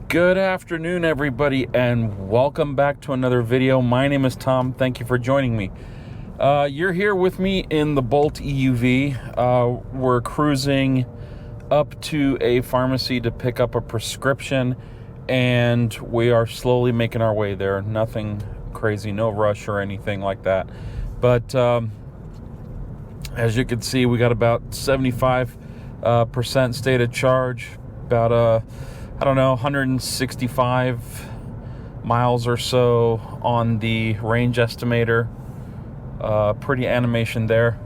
Good afternoon, everybody, and welcome back to another video. My name is Tom. Thank you for joining me. You're here with me in the Bolt EUV. We're cruising up to a pharmacy to pick up a prescription, and we are slowly making our way there. Nothing crazy, no rush or anything like that. But as you can see, we got about 75% state of charge, about 165 miles or so on the range estimator. Pretty animation there.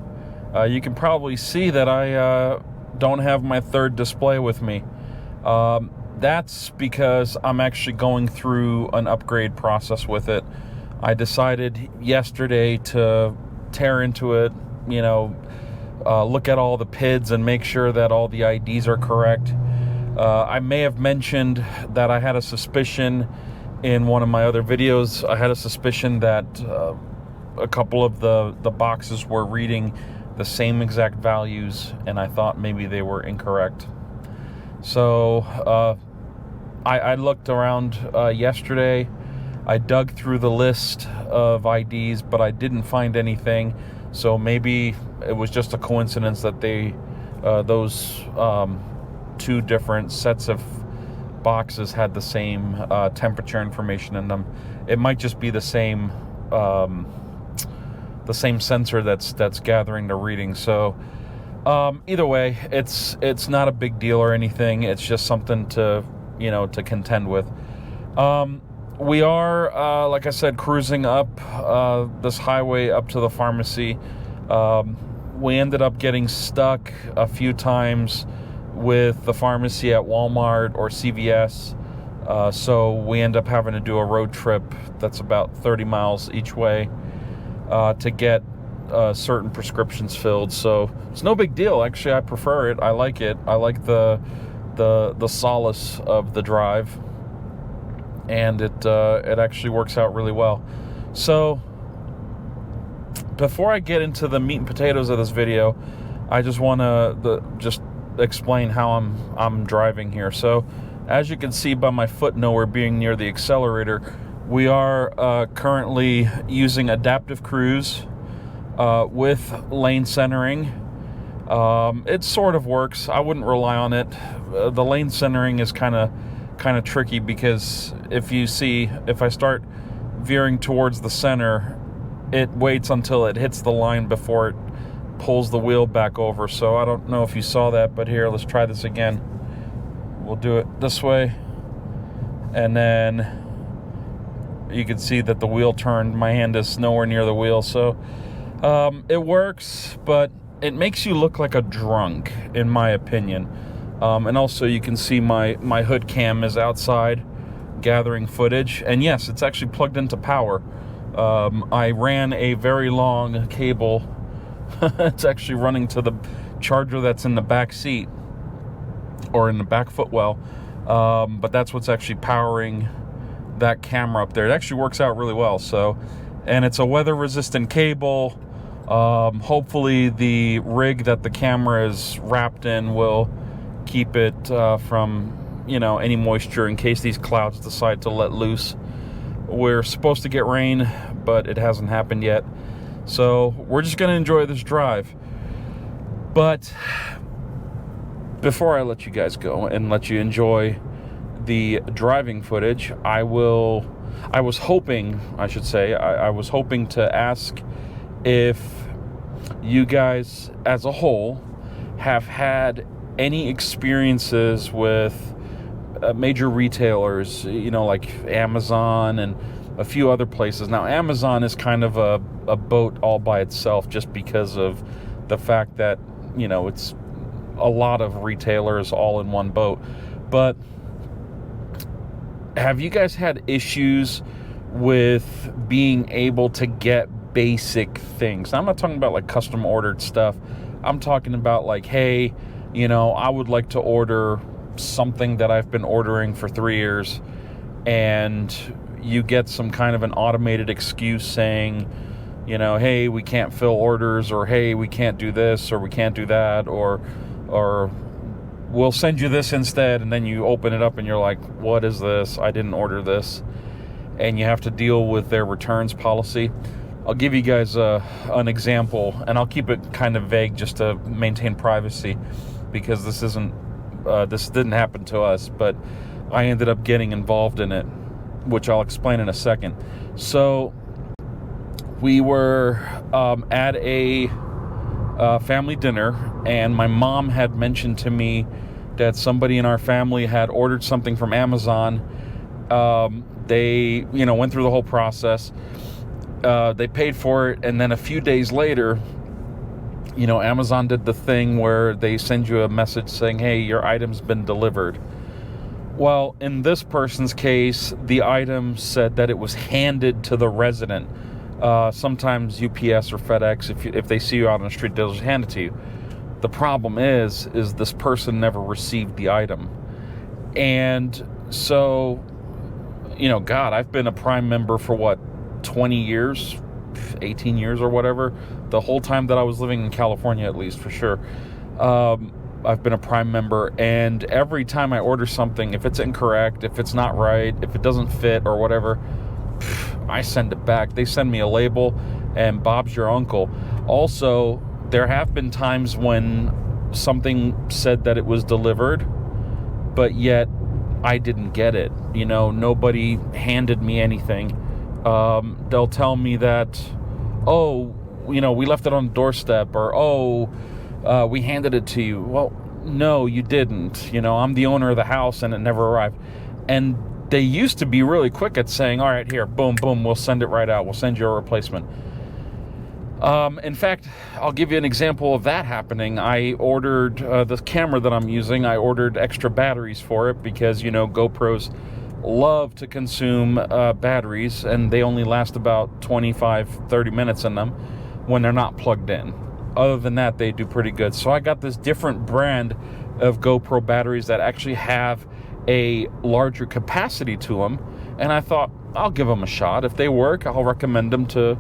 You can probably see that I don't have my third display with me. That's because I'm actually going through an upgrade process with it. I decided yesterday to tear into it, look at all the PIDs and make sure that all the IDs are correct. I may have mentioned that I had a suspicion in one of my other videos. I had a suspicion that a couple of the boxes were reading the same exact values, and I thought maybe they were incorrect. So I looked around yesterday. I dug through the list of IDs, but I didn't find anything. So maybe it was just a coincidence that those two different sets of boxes had the same temperature information in them. It might just be the same sensor that's gathering the reading. So either way, it's not a big deal or anything. It's just something to contend with. We are, like I said, cruising up this highway up to the pharmacy. We ended up getting stuck a few times with the pharmacy at Walmart or CVS, so we end up having to do a road trip that's about 30 miles each way to get certain prescriptions filled. So it's no big deal. Actually, I prefer it. I like it. I like the solace of the drive, and it actually works out really well. So before I get into the meat and potatoes of this video, I just want to explain how I'm driving here. So as you can see by my foot nowhere being near the accelerator, we are currently using adaptive cruise with lane centering. It sort of works. I wouldn't rely on it. The lane centering is kind of tricky, because if I start veering towards the center, it waits until it hits the line before it pulls the wheel back over. So I don't know if you saw that, but here, let's try this again. We'll do it this way, and then you can see that the wheel turned. My hand is nowhere near the wheel. So it works, but it makes you look like a drunk, in my opinion. And also you can see my hood cam is outside gathering footage, and yes, it's actually plugged into power. I ran a very long cable. It's actually running to the charger that's in the back seat, or in the back footwell, but that's what's actually powering that camera up there. It actually works out really well. So, and it's a weather resistant cable. Hopefully the rig that the camera is wrapped in will keep it from any moisture in case these clouds decide to let loose. We're supposed to get rain, but it hasn't happened yet. So we're just going to enjoy this drive. But before I let you guys go and let you enjoy the driving footage, I was hoping to ask if you guys as a whole have had any experiences with major retailers, like Amazon and a few other places. Now, Amazon is kind of a boat all by itself, just because of the fact that, it's a lot of retailers all in one boat. But have you guys had issues with being able to get basic things? Now, I'm not talking about like custom ordered stuff. I'm talking about like, hey, I would like to order something that I've been ordering for 3 years, and you get some kind of an automated excuse saying, hey, we can't fill orders, or hey, we can't do this, or we can't do that, or we'll send you this instead. And then you open it up and you're like, what is this? I didn't order this. And you have to deal with their returns policy. I'll give you guys an example, and I'll keep it kind of vague just to maintain privacy, because this didn't happen to us, but I ended up getting involved in it, which I'll explain in a second. So we were at a family dinner, and my mom had mentioned to me that somebody in our family had ordered something from Amazon. They, went through the whole process. They paid for it, and then a few days later, Amazon did the thing where they send you a message saying, hey, your item's been delivered. Well, in this person's case, the item said that it was handed to the resident. Sometimes UPS or FedEx, if they see you out on the street, they'll just hand it to you. The problem is this person never received the item. And so, God, I've been a Prime member for 20 years, 18 years or whatever, the whole time that I was living in California, at least, for sure. I've been a Prime member, and every time I order something, if it's incorrect, if it's not right, if it doesn't fit or whatever, I send it back. They send me a label, and Bob's your uncle. Also, there have been times when something said that it was delivered, but yet I didn't get it. Nobody handed me anything. They'll tell me that, we left it on the doorstep, or, we handed it to you. Well, no, you didn't. I'm the owner of the house, and it never arrived. And they used to be really quick at saying, all right, here, boom, boom, we'll send it right out. We'll send you a replacement. In fact, I'll give you an example of that happening. I ordered the camera that I'm using. I ordered extra batteries for it because, GoPros love to consume batteries, and they only last about 25-30 minutes in them when they're not plugged in. Other than that, they do pretty good. So I got this different brand of GoPro batteries that actually have a larger capacity to them, and I thought, I'll give them a shot. If they work, I'll recommend them to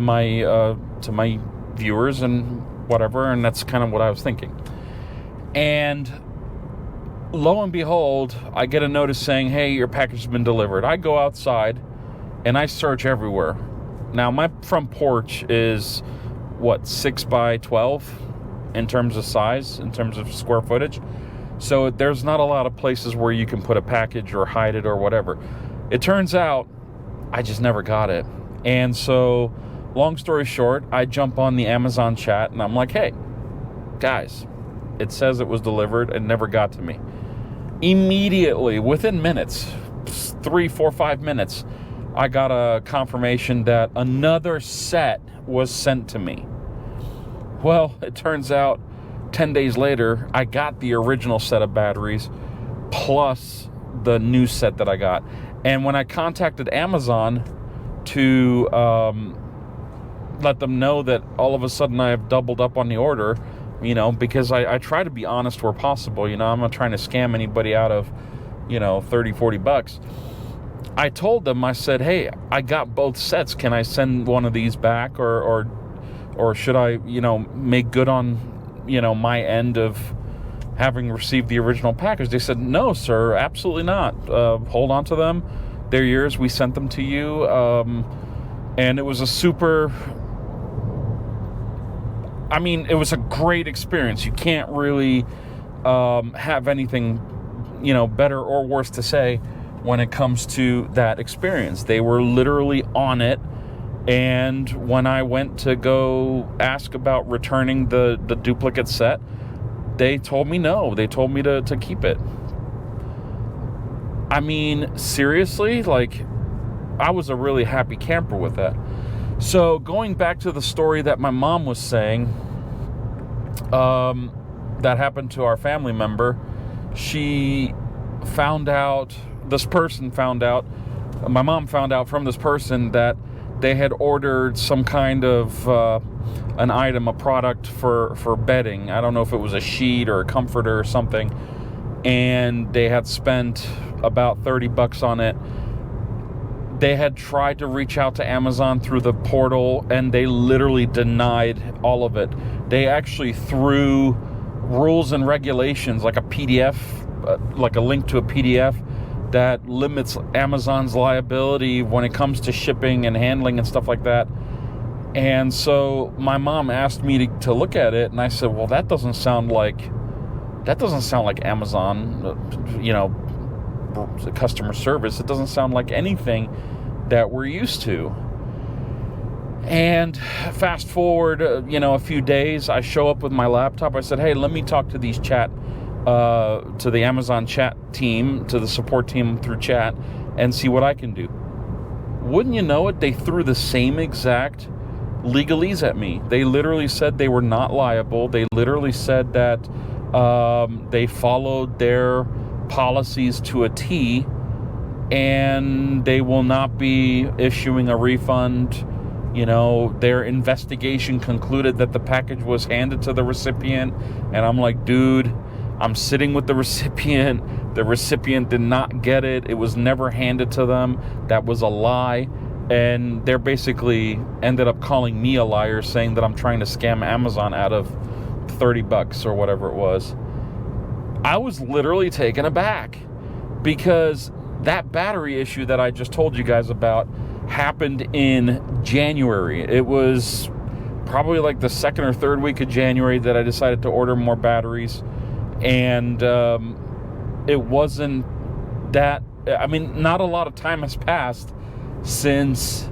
my viewers and whatever. And that's kind of what I was thinking. And lo and behold, I get a notice saying, hey, your package has been delivered. I go outside and I search everywhere. Now, my front porch is 6 by 12 in terms of size, in terms of square footage. So there's not a lot of places where you can put a package or hide it or whatever. It turns out I just never got it. And so, long story short, I jump on the Amazon chat and I'm like, hey, guys, it says it was delivered and never got to me. Immediately, within minutes, 3, 4, 5 minutes, I got a confirmation that another set was sent to me. Well, it turns out 10 days later, I got the original set of batteries plus the new set that I got. And when I contacted Amazon to let them know that all of a sudden I have doubled up on the order, because I try to be honest where possible. I'm not trying to scam anybody out of, $30-$40. I told them, I said, hey, I got both sets. Can I send one of these back or should I, make good on, my end of having received the original package? They said, no, sir, absolutely not. Hold on to them. They're yours. We sent them to you. And it was it was a great experience. You can't really have anything, better or worse to say when it comes to that experience. They were literally on it. And when I went to go ask about returning the duplicate set, they told me no. They told me to keep it. Seriously, I was a really happy camper with that. So going back to the story that my mom was saying, that happened to our family member, my mom found out from this person that they had ordered some kind of an item, a product for bedding. I don't know if it was a sheet or a comforter or something. And they had spent about $30 on it. They had tried to reach out to Amazon through the portal, and they literally denied all of it. They actually threw rules and regulations, like a PDF, like a link to a PDF that limits Amazon's liability when it comes to shipping and handling and stuff like that. And so my mom asked me to look at it, and I said, well, that doesn't sound like Amazon, customer service. It doesn't sound like anything that we're used to. And fast forward, a few days, I show up with my laptop. I said, hey, let me talk to these to the Amazon chat team, to the support team through chat, and see what I can do. Wouldn't you know it, they threw the same exact legalese at me. They literally said they were not liable. They literally said that they followed their policies to a T, and they will not be issuing a refund. Their investigation concluded that the package was handed to the recipient. And I'm like, dude, I'm sitting with the recipient. The recipient did not get it. It was never handed to them. That was a lie. And they're basically ended up calling me a liar, saying that I'm trying to scam Amazon out of $30 or whatever it was. I was literally taken aback, because that battery issue that I just told you guys about happened in January. It was probably like the second or third week of January that I decided to order more batteries. And it wasn't that, not a lot of time has passed since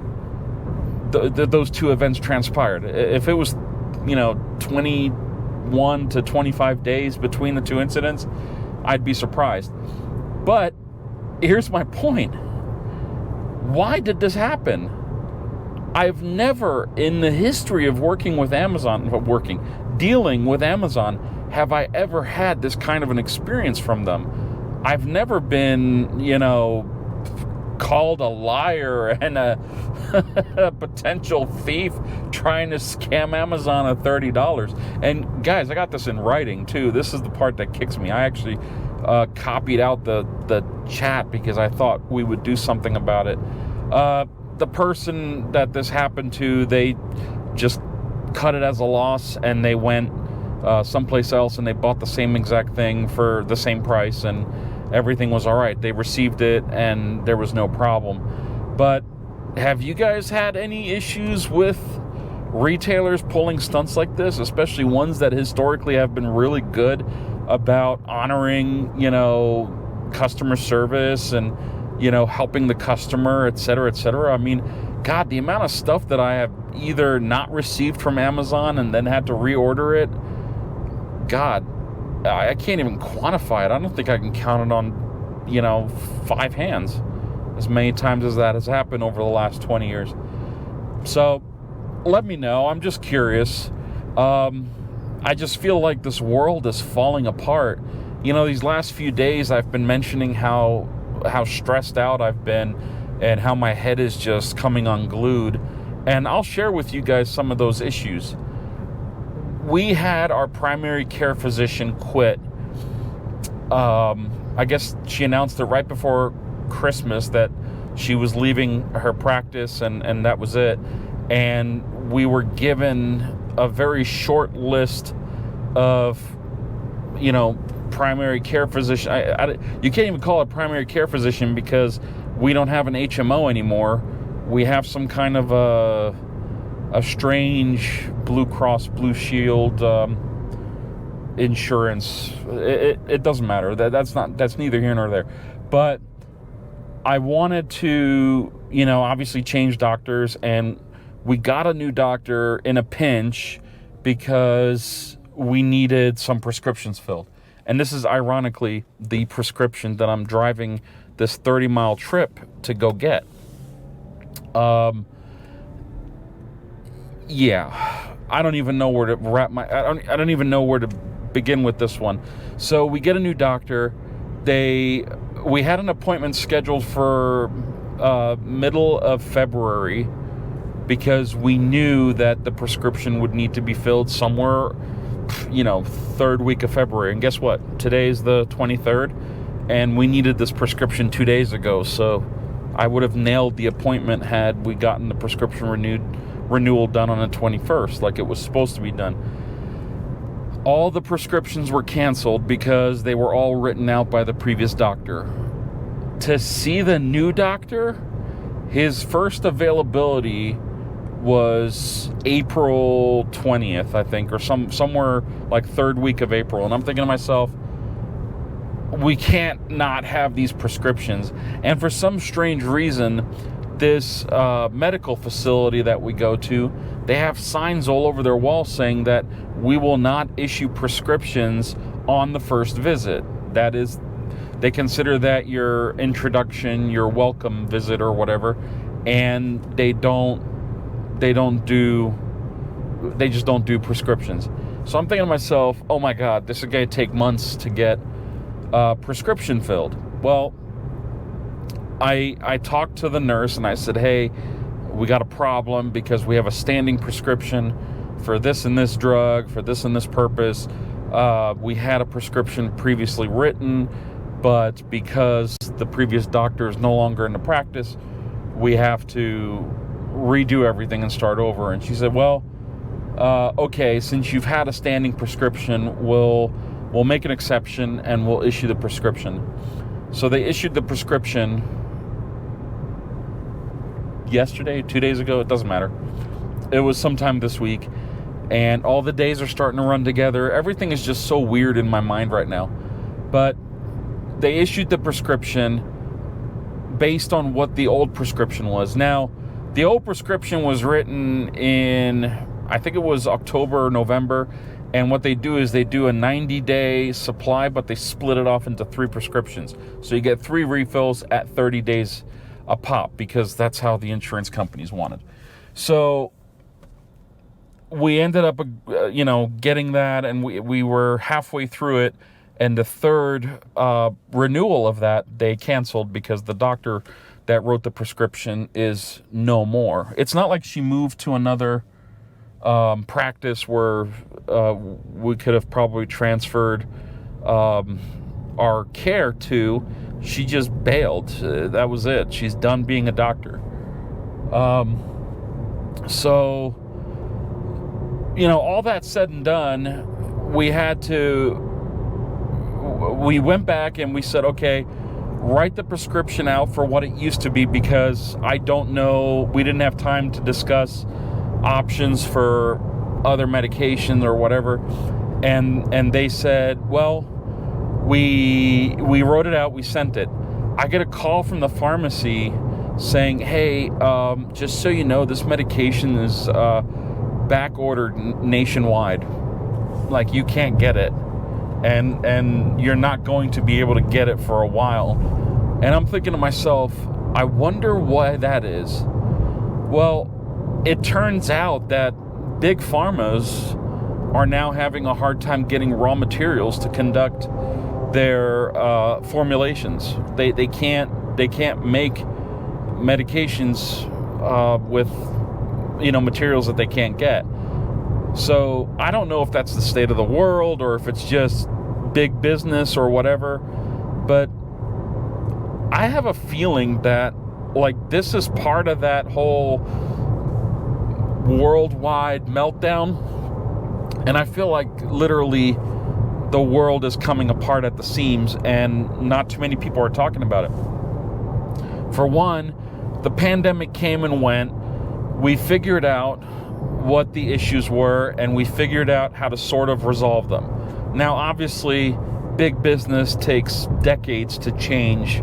those two events transpired. If it was, 21 to 25 days between the two incidents, I'd be surprised. But here's my point. Why did this happen? I've never, in the history of dealing with Amazon, have I ever had this kind of an experience from them. I've never been, called a liar and a potential thief trying to scam Amazon of $30. And guys, I got this in writing too. This is the part that kicks me. I actually copied out the chat because I thought we would do something about it. The person that this happened to, they just cut it as a loss, and they went someplace else and they bought the same exact thing for the same price, and everything was all right. They received it and there was no problem. But have you guys had any issues with retailers pulling stunts like this, especially ones that historically have been really good about honoring, customer service and, helping the customer, et cetera, et cetera? God, the amount of stuff that I have either not received from Amazon and then had to reorder it, God, I can't even quantify it. I don't think I can count it on, 5 hands, as many times as that has happened over the last 20 years. So let me know. I'm just curious. I just feel like this world is falling apart. These last few days I've been mentioning how stressed out I've been and how my head is just coming unglued. And I'll share with you guys some of those issues. We had our primary care physician quit. I guess she announced it right before Christmas that she was leaving her practice, and that was it. And we were given a very short list of, primary care physician. You can't even call it primary care physician because we don't have an HMO anymore. We have some kind of a strange Blue Cross Blue Shield insurance. It doesn't matter. That's neither here nor there. But I wanted to, obviously change doctors, and we got a new doctor in a pinch because we needed some prescriptions filled. And this is ironically the prescription that I'm driving this 30-mile trip to go get. Yeah, I don't even know where to wrap I don't even know where to begin with this one. So we get a new doctor. We had an appointment scheduled for middle of February because we knew that the prescription would need to be filled somewhere, third week of February. And guess what? Today's the 23rd, and we needed this prescription 2 days ago. So I would have nailed the appointment had we gotten the prescription renewal done on the 21st, like it was supposed to be done. all the prescriptions were canceled because they were all written out by the previous doctor. To see the new doctor, his first availability was April 20th, I think, or somewhere like third week of April. And I'm thinking to myself, we can't not have these prescriptions. And for some strange reason, this medical facility that we go to, they have signs all over their walls saying that we will not issue prescriptions on the first visit. That is, they consider that your introduction, your welcome visit or whatever, and they just don't do prescriptions. So I'm thinking to myself, oh my God, this is going to take months to get prescription filled. Well, I talked to the nurse and I said, hey, we got a problem because we have a standing prescription for this and this drug, for this and this purpose. We had a prescription previously written, but because the previous doctor is no longer in the practice, we have to redo everything and start over. And she said, well, okay, since you've had a standing prescription, we'll make an exception and we'll issue the prescription. So they issued the prescription yesterday, 2 days ago, it doesn't matter. It was sometime this week, and all the days are starting to run together. Everything is just so weird in my mind right now. But they issued the prescription based on what the old prescription was. Now, the old prescription was written in, I think it was October or November, and what they do is they do a 90-day supply, but they split it off into 3 prescriptions. So you get 3 refills at 30 days a pop, because that's how the insurance companies wanted. So we ended up, getting that, and we were halfway through it, and the third renewal of that, they canceled because the doctor that wrote the prescription is no more. It's not like she moved to another practice where we could have probably transferred our care to. She just bailed. That was it. She's done being a doctor. So, all that said and done, we went back and we said, okay, write the prescription out for what it used to be, because I don't know, we didn't have time to discuss options for other medication or whatever. And they said, well, we wrote it out, we sent it. I get a call from the pharmacy saying, hey, just so you know, this medication is back ordered nationwide. Like, you can't get it, and you're not going to be able to get it for a while. And I'm thinking to myself, I wonder why that is. Well, it turns out that big pharmas are now having a hard time getting raw materials to conduct their formulations. They can't make medications with materials that they can't get. So I don't know if that's the state of the world or if it's just big business or whatever, but I have a feeling that this is part of that whole worldwide meltdown, and I feel like literally the world is coming apart at the seams, and not too many people are talking about it. For one, the pandemic came and went. We figured out what the issues were, and we figured out how to sort of resolve them. Now, obviously, big business takes decades to change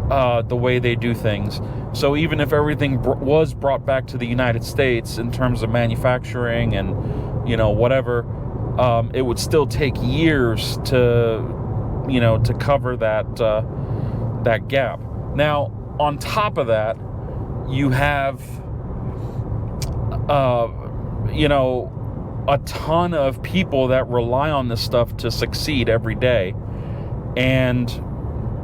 the way they do things. So even if everything was brought back to the United States in terms of manufacturing and, whatever, it would still take years to cover that gap. Now, on top of that, you have, a ton of people that rely on this stuff to succeed every day, and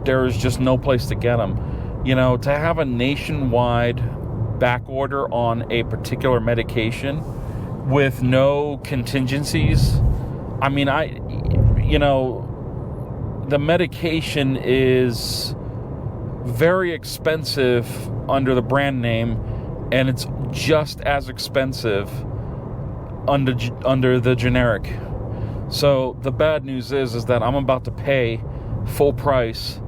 there is just no place to get them. To have a nationwide back order on a particular medication with no contingencies. I mean, the medication is very expensive under the brand name, and it's just as expensive under the generic. So the bad news is that I'm about to pay full price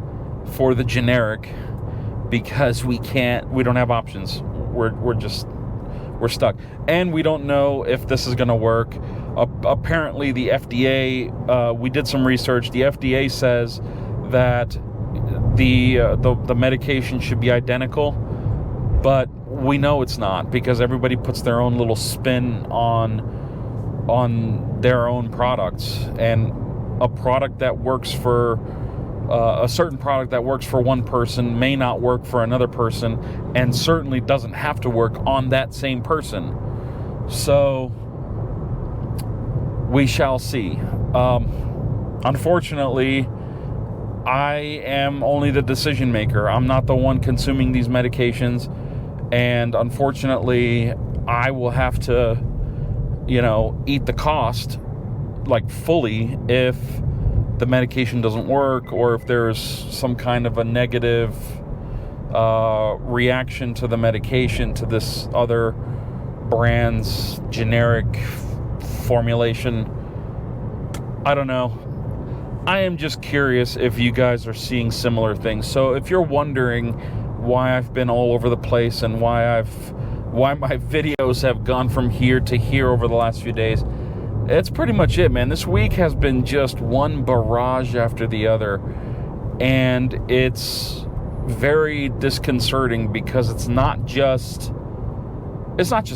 for the generic because we don't have options. We're stuck. And we don't know if this is going to work. Apparently the FDA, we did some research. The FDA says that the medication should be identical, but we know it's not, because everybody puts their own little spin on their own products, and a product that works for a certain product that works for one person may not work for another person, and certainly doesn't have to work on that same person. So we shall see. Unfortunately, I am only the decision maker. I'm not the one consuming these medications, and unfortunately, I will have to, eat the cost, like, fully, if the medication doesn't work, or if there's some kind of a negative reaction to the medication, to this other brand's generic formulation. I don't know. I am just curious if you guys are seeing similar things. So if you're wondering why I've been all over the place and why my videos have gone from here to here over the last few days, it's pretty much it, man. This week has been just one barrage after the other, and it's very disconcerting because it's not just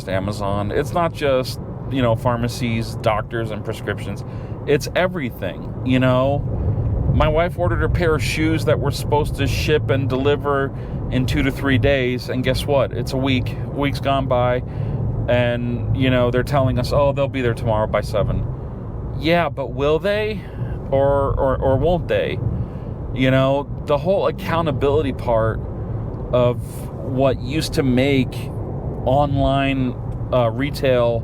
Amazon. It's not just, pharmacies, doctors, and prescriptions. It's everything, My wife ordered a pair of shoes that were supposed to ship and deliver in 2 to 3 days, and guess what? It's a week. A week's gone by, and, they're telling us, oh, they'll be there tomorrow by 7. Yeah, but will they? Or won't they? The whole accountability part of what used to make online retail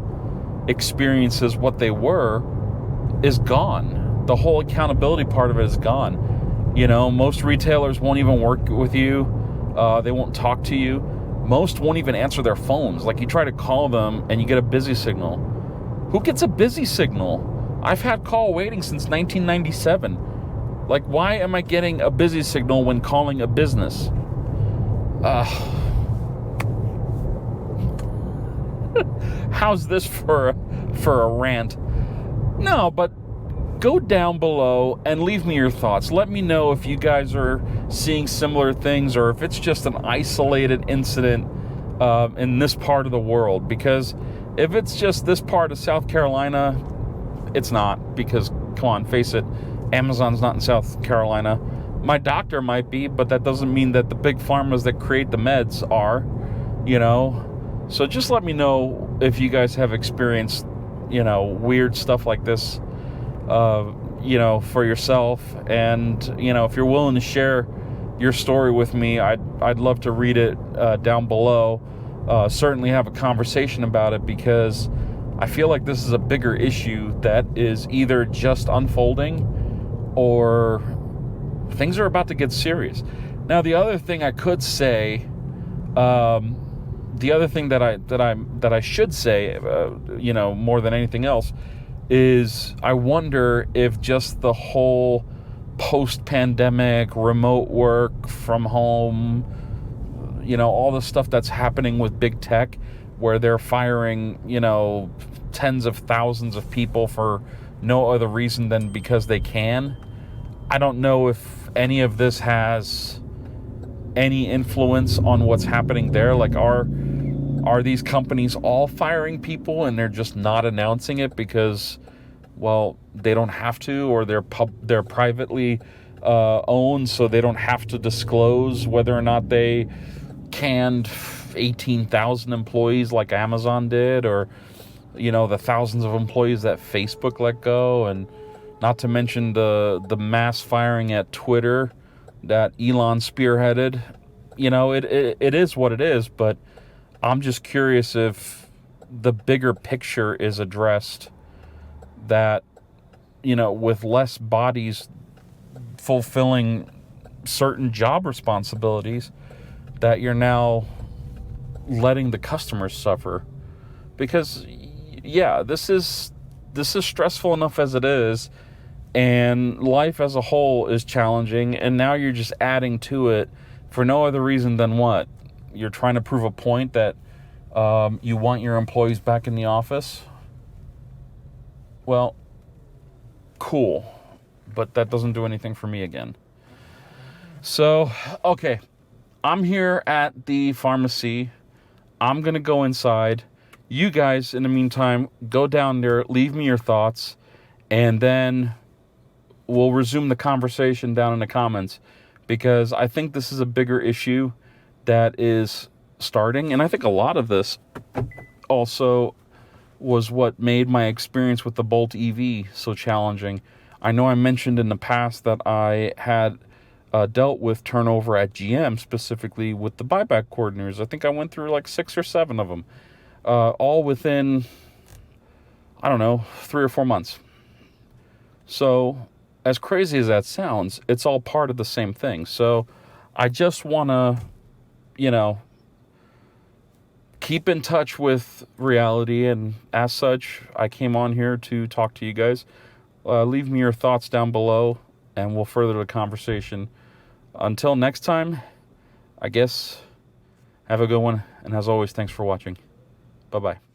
experiences what they were is gone. The whole accountability part of it is gone. Most retailers won't even work with you. They won't talk to you. Most won't even answer their phones. Like, you try to call them and you get a busy signal. Who gets a busy signal? I've had call waiting since 1997. Like, why am I getting a busy signal when calling a business? How's this for a rant? No, but go down below and leave me your thoughts. Let me know if you guys are seeing similar things, or if it's just an isolated incident in this part of the world. Because if it's just this part of South Carolina, it's not. Because, come on, face it, Amazon's not in South Carolina. My doctor might be, but that doesn't mean that the big pharmas that create the meds are, So just let me know if you guys have experienced, weird stuff like this, for yourself. And, if you're willing to share your story with me, I'd love to read it down below. Certainly have a conversation about it, because I feel like this is a bigger issue that is either just unfolding or things are about to get serious. Now, the other thing I could say, the other thing that I should say, more than anything else, is I wonder if just the whole post-pandemic remote work from home, all the stuff that's happening with big tech, where they're firing, tens of thousands of people for no other reason than because they can. I don't know if any of this has any influence on what's happening there. Like, are these companies all firing people and they're just not announcing it because, well, they don't have to, or they're privately owned, so they don't have to disclose whether or not they canned 18,000 employees like Amazon did, or the thousands of employees that Facebook let go, and not to mention the mass firing at Twitter that Elon spearheaded. It is what it is, but I'm just curious if the bigger picture is addressed, that, with less bodies fulfilling certain job responsibilities, that you're now letting the customers suffer. Because, yeah, this is this is stressful enough as it is, and life as a whole is challenging, and now you're just adding to it for no other reason than what? You're trying to prove a point that you want your employees back in the office? Well, cool. But that doesn't do anything for me again. So, okay. I'm here at the pharmacy. I'm going to go inside. You guys, in the meantime, go down there, leave me your thoughts, and then we'll resume the conversation down in the comments, because I think this is a bigger issue that is starting, and I think a lot of this also was what made my experience with the Bolt EV so challenging. I know I mentioned in the past that I had dealt with turnover at GM, specifically with the buyback coordinators. I think I went through like 6 or 7 of them, all within, I don't know, 3 or 4 months. So, as crazy as that sounds, it's all part of the same thing. So, I just want to, keep in touch with reality, and as such, I came on here to talk to you guys. Leave me your thoughts down below, and we'll further the conversation. Until next time, I guess, have a good one, and as always, thanks for watching. Bye-bye.